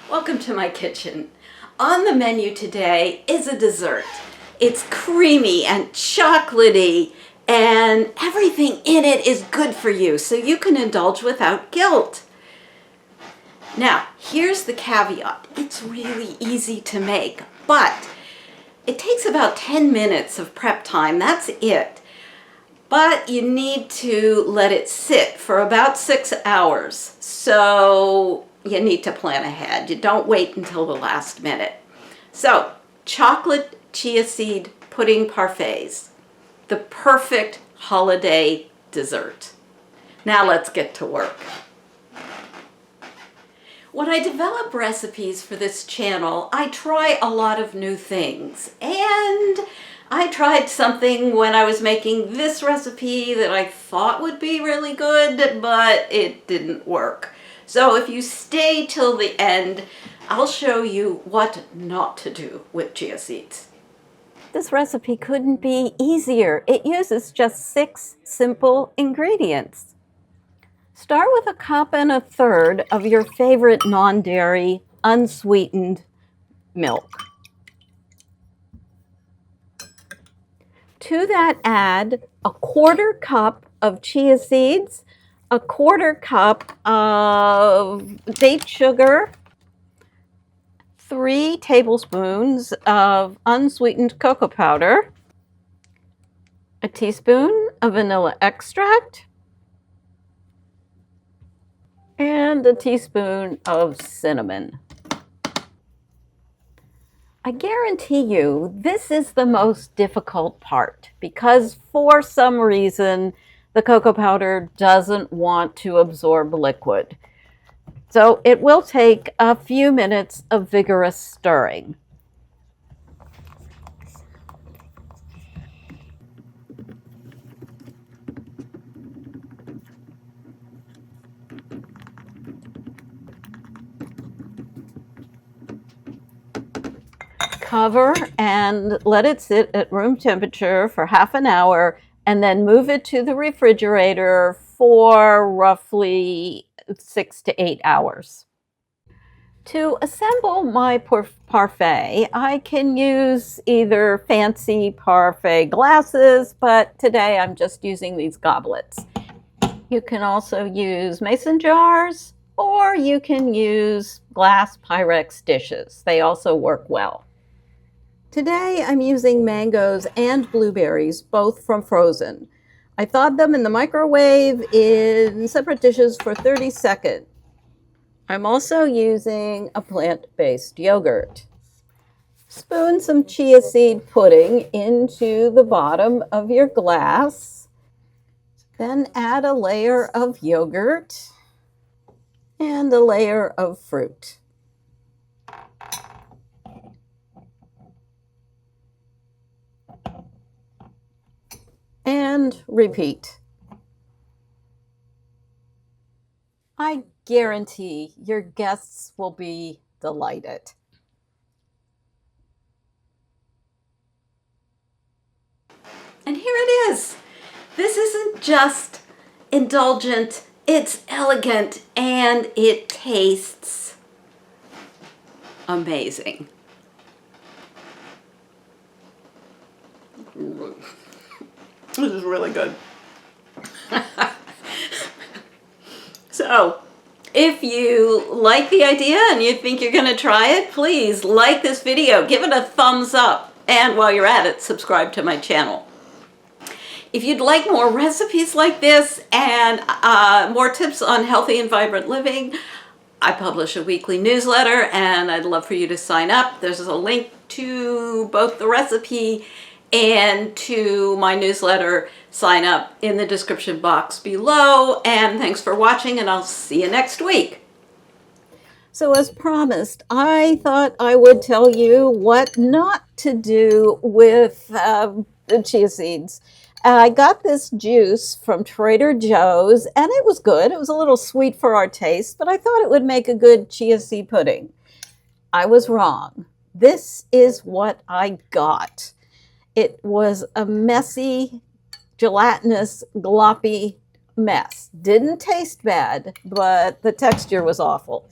Welcome to my kitchen. On the menu today is a dessert. It's creamy and chocolatey and everything in it is good for you, so you can indulge without guilt. Now, here's the caveat. It's really easy to make, but it takes about 10 minutes of prep time. That's it. But you need to let it sit for about 6 hours. So you need to plan ahead. You don't wait until the last minute. So, chocolate chia seed pudding parfaits, the perfect holiday dessert. Now let's get to work. When I develop recipes for this channel, I try a lot of new things. And I tried something when I was making this recipe that I thought would be really good, but it didn't work. So if you stay till the end, I'll show you what not to do with chia seeds. This recipe couldn't be easier. It uses just 6 simple ingredients. Start with 1 1/3 cups of your favorite non-dairy, unsweetened milk. To that, add 1/4 cup of chia seeds, 1/4 cup of date sugar, 3 tablespoons of unsweetened cocoa powder, a teaspoon of vanilla extract, and a teaspoon of cinnamon. I guarantee you this is the most difficult part because for some reason the cocoa powder doesn't want to absorb liquid. So it will take a few minutes of vigorous stirring. Cover and let it sit at room temperature for half an hour and then move it to the refrigerator for roughly 6 to 8 hours. To assemble my parfait, I can use either fancy parfait glasses, but today I'm just using these goblets. You can also use mason jars, or you can use glass Pyrex dishes. They also work well. Today I'm using mangoes and blueberries, both from frozen. I thawed them in the microwave in separate dishes for 30 seconds. I'm also using a plant-based yogurt. Spoon some chia seed pudding into the bottom of your glass. Then add a layer of yogurt and a layer of fruit. And repeat. I guarantee your guests will be delighted. And here it is. This isn't just indulgent, it's elegant and it tastes amazing. This is really good. So, if you like the idea and you think you're going to try it, please like this video, give it a thumbs up, and while you're at it, subscribe to my channel. If you'd like more recipes like this and more tips on healthy and vibrant living, I publish a weekly newsletter and I'd love for you to sign up. There's a link to both the recipe and to my newsletter. Sign up in the description box below, and thanks for watching, and I'll see you next week. So as promised, I thought I would tell you what not to do with the chia seeds. I got this juice from Trader Joe's and it was good. It was a little sweet for our taste, but I thought it would make a good chia seed pudding. I was wrong. This is what I got. It was a messy, gelatinous, gloppy mess. Didn't taste bad, but the texture was awful.